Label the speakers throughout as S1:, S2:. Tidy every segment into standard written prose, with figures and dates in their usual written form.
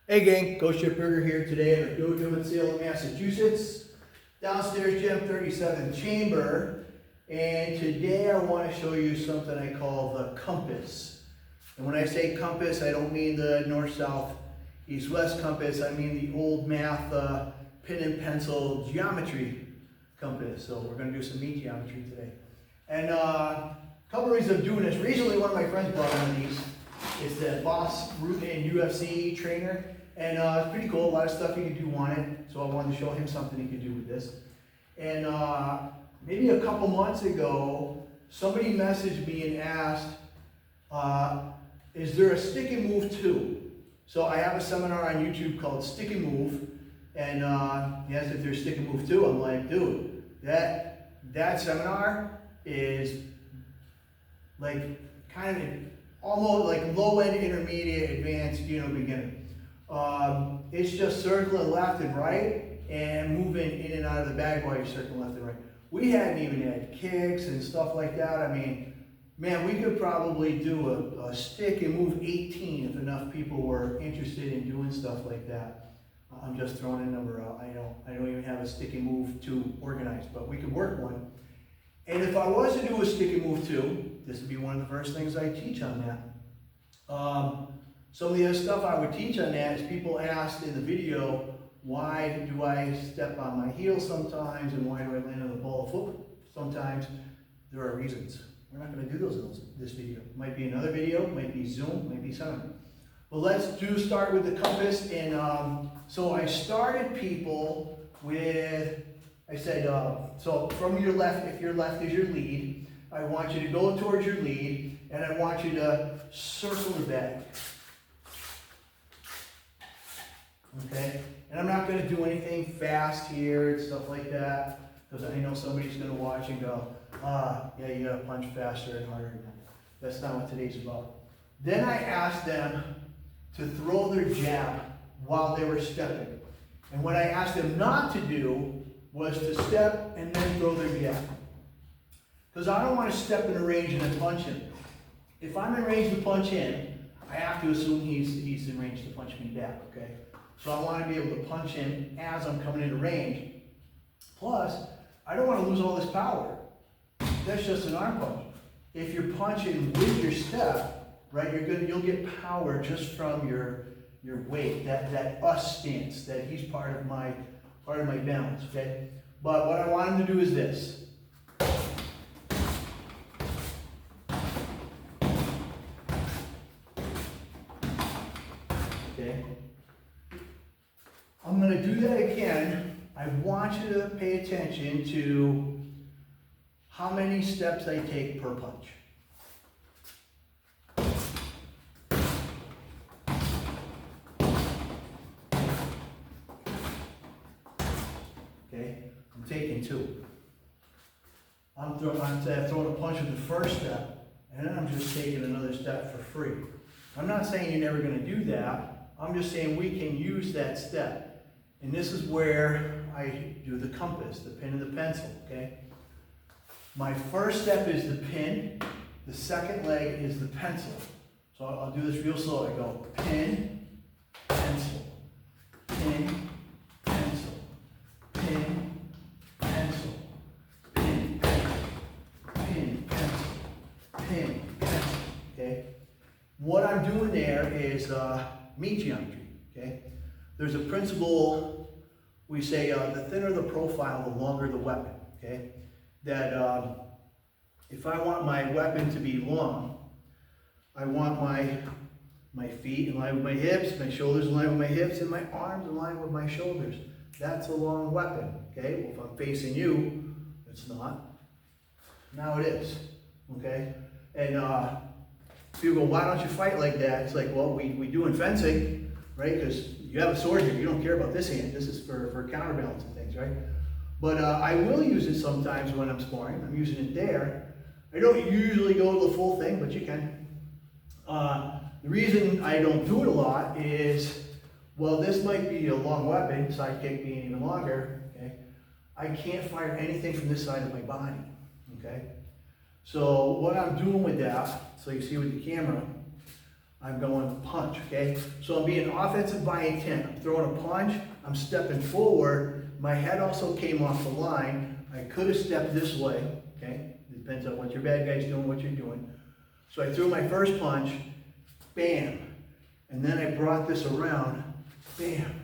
S1: Hey gang, Ghost Ship Burger here today at our dojo in Salem, Massachusetts. Downstairs gym 37th chamber. And today I want to show you something I call the compass. And when I say compass, I don't mean the north, south, east, west compass. I mean the old math pen and pencil geometry compass. So we're going to do some meat geometry today. And a couple of reasons I'm doing this. Recently one of my friends bought one of these. It's the Boss Rutan UFC trainer. And it's pretty cool, a lot of stuff you can do on it. So I wanted to show him something he could do with this. And maybe a couple months ago, somebody messaged me and asked, is there a stick and move too? So I have a seminar on YouTube called Stick and Move. And he asked if there's stick and move too. I'm like, dude, that seminar is like kind of almost like low end, intermediate, advanced, beginner. It's just circling left and right and moving in and out of the bag while you're circling left and right. We hadn't even had kicks and stuff like that. I mean, man, we could probably do a stick and move 18 if enough people were interested in doing stuff like that. I'm just throwing a number out. I don't even have a stick and move 2 organized, but we could work one. And if I was to do a stick and move 2, this would be one of the first things I teach on that. Some of the other stuff I would teach on that is people asked in the video, why do I step on my heels sometimes and why do I land on the ball of foot sometimes? There are reasons. We're not going to do those in this video. It might be another video, it might be Zoom, might be something. But let's start with the compass. And so I started people with, I said, so from your left, if your left is your lead, I want you to go towards your lead and I want you to circle the bag. Okay, and I'm not going to do anything fast here and stuff like that, because I know somebody's going to watch and go, yeah, you got to punch faster and harder. That's not what today's about. Then I asked them to throw their jab while they were stepping. And what I asked them not to do was to step and then throw their jab. Because I don't want to step in a range and then punch him. If I'm in range to punch him, I have to assume he's in range to punch me back, okay? So I want to be able to punch him as I'm coming into range. Plus, I don't want to lose all this power. That's just an arm punch. If you're punching with your step, right, you'll get power just from your weight, that us stance, that he's part of my balance, okay? But what I want him to do is this. Okay? I'm going to do that again. I want you to pay attention to how many steps I take per punch. Okay? I'm taking 2. I'm throwing a punch with the first step, and then I'm just taking another step for free. I'm not saying you're never going to do that. I'm just saying we can use that step. And this is where I do the compass, the pen and the pencil, okay? My first step is the pin. The second leg is the pencil. So I'll do this real slow. I go pin, pencil, pin, pencil, pin, pencil, pin, pencil, pin, pencil, pin, pencil, okay? What I'm doing there is meat geometry, okay? There's a principle, we say the thinner the profile, the longer the weapon, okay? That if I want my weapon to be long, I want my feet in line with my hips, my shoulders in line with my hips, and my arms in line with my shoulders. That's a long weapon, okay? Well, if I'm facing you, it's not. Now it is, okay? And people go, why don't you fight like that? It's like, well, we do in fencing, right? Because you have a sword here, you don't care about this hand. This is for counterbalance and things, right? But I will use it sometimes when I'm sparring. I'm using it there. I don't usually go to the full thing, but you can. The reason I don't do it a lot is, well, this might be a long weapon, sidekick being even longer, okay? I can't fire anything from this side of my body, okay? So what I'm doing with that, so you see with the camera, I'm going punch, okay? So I'm being offensive by intent. I'm throwing a punch, I'm stepping forward, my head also came off the line. I could have stepped this way, okay? Depends on what your bad guy's doing, what you're doing. So I threw my first punch, bam. And then I brought this around, bam,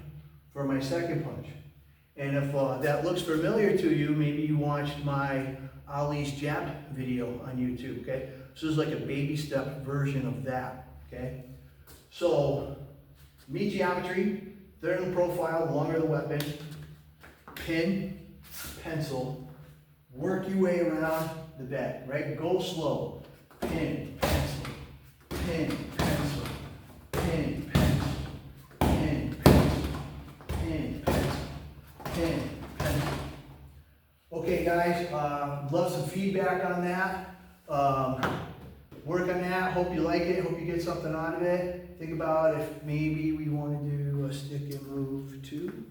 S1: for my second punch. And if that looks familiar to you, maybe you watched my Ali's jab video on YouTube, okay? So this is like a baby step version of that, okay? So, me geometry, third in the profile, the longer the weapon, pin, pencil, work your way around the bed, right? Go slow, pin, pencil, pin, pencil, pin, pencil, pin, pencil, pin, pencil, pin, pencil. Okay guys, love some feedback on that. Work on that, hope you like it, hope you get something out of it. Think about if maybe we want to do a stick and move too.